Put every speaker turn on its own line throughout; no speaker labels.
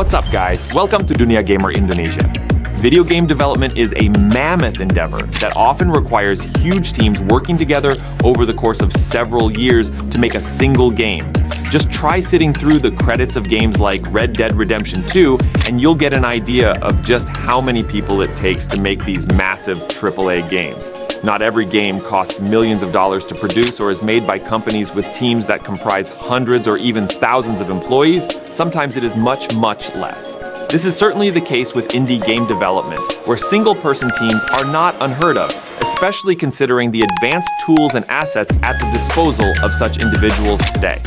What's up, guys? Welcome to Dunia Gamer Indonesia. Video game development is a mammoth endeavor that often requires huge teams working together over the course of several years to make a single game. Just try sitting through the credits of games like Red Dead Redemption 2 and you'll get an idea of just how many people it takes to make these massive AAA games. Not every game costs millions of dollars to produce or is made by companies with teams that comprise hundreds or even thousands of employees. Sometimes it is much, much less. This is certainly the case with indie game development, where single-person teams are not unheard of, especially considering the advanced tools and assets at the disposal of such individuals today.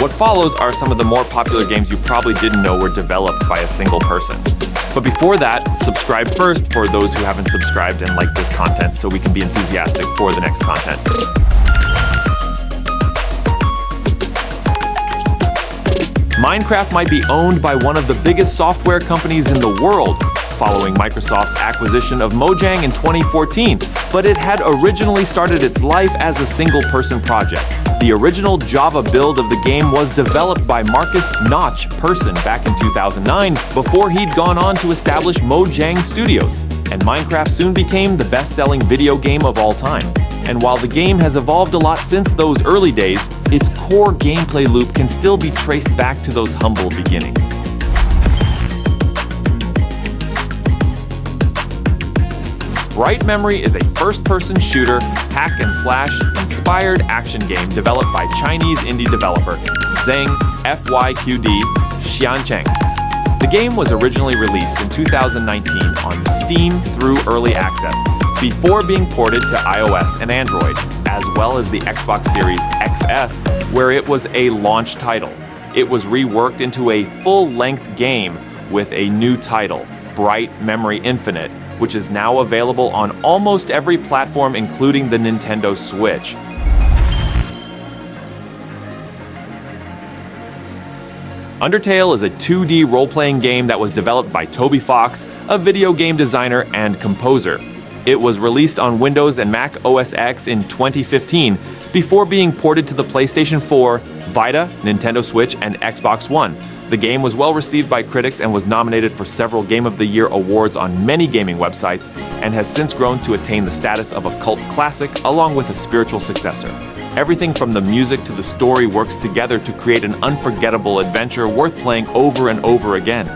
What follows are some of the more popular games you probably didn't know were developed by a single person. But before that, subscribe first for those who haven't subscribed and like this content so we can be enthusiastic for the next content. Minecraft might be owned by one of the biggest software companies in the world, following Microsoft's acquisition of Mojang in 2014, but it had originally started its life as a single-person project. The original Java build of the game was developed by Marcus Notch Persson back in 2009, before he'd gone on to establish Mojang Studios, and Minecraft soon became the best-selling video game of all time. And while the game has evolved a lot since those early days, its core gameplay loop can still be traced back to those humble beginnings. Bright Memory is a first-person shooter, hack-and-slash, inspired action game developed by Chinese indie developer Zheng FYQD Xiancheng. The game was originally released in 2019 on Steam through Early Access, before being ported to iOS and Android, as well as the Xbox Series XS, where it was a launch title. It was reworked into a full-length game with a new title, Bright Memory Infinite, which is now available on almost every platform, including the Nintendo Switch. Undertale is a 2D role-playing game that was developed by Toby Fox, a video game designer and composer. It was released on Windows and Mac OS X in 2015, before being ported to the PlayStation 4, Vita, Nintendo Switch, and Xbox One. The game was well received by critics and was nominated for several Game of the Year awards on many gaming websites, and has since grown to attain the status of a cult classic along with a spiritual successor. Everything from the music to the story works together to create an unforgettable adventure worth playing over and over again.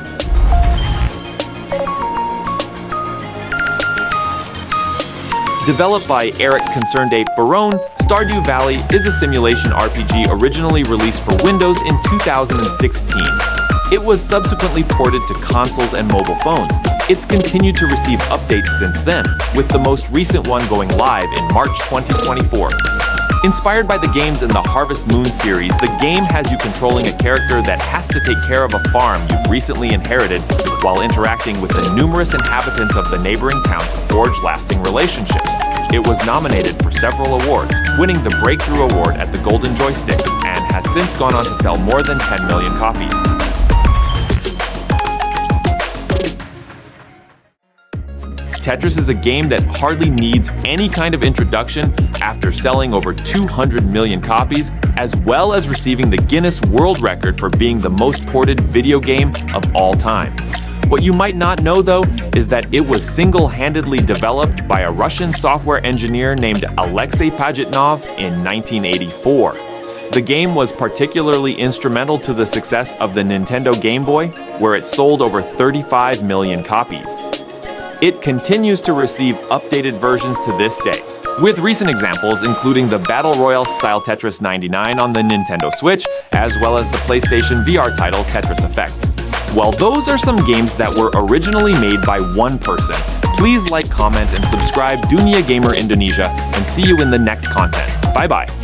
Developed by Eric Concerned Ape Barone, Stardew Valley is a simulation RPG originally released for Windows in 2016. It was subsequently ported to consoles and mobile phones. It's continued to receive updates since then, with the most recent one going live in March 2024. Inspired by the games in the Harvest Moon series, the game has you controlling a character that has to take care of a farm you've recently inherited while interacting with the numerous inhabitants of the neighboring town to forge lasting relationships. It was nominated for several awards, winning the Breakthrough Award at the Golden Joysticks, and has since gone on to sell more than 10 million copies. Tetris is a game that hardly needs any kind of introduction after selling over 200 million copies, as well as receiving the Guinness World Record for being the most ported video game of all time. What you might not know, though, is that it was single-handedly developed by a Russian software engineer named Alexei Pajitnov in 1984. The game was particularly instrumental to the success of the Nintendo Game Boy, where it sold over 35 million copies. It continues to receive updated versions to this day, with recent examples including the Battle Royale-style Tetris 99 on the Nintendo Switch, as well as the PlayStation VR title Tetris Effect. Well, those are some games that were originally made by one person. Please like, comment, and subscribe Dunia Gamer Indonesia, and see you in the next content. Bye-bye.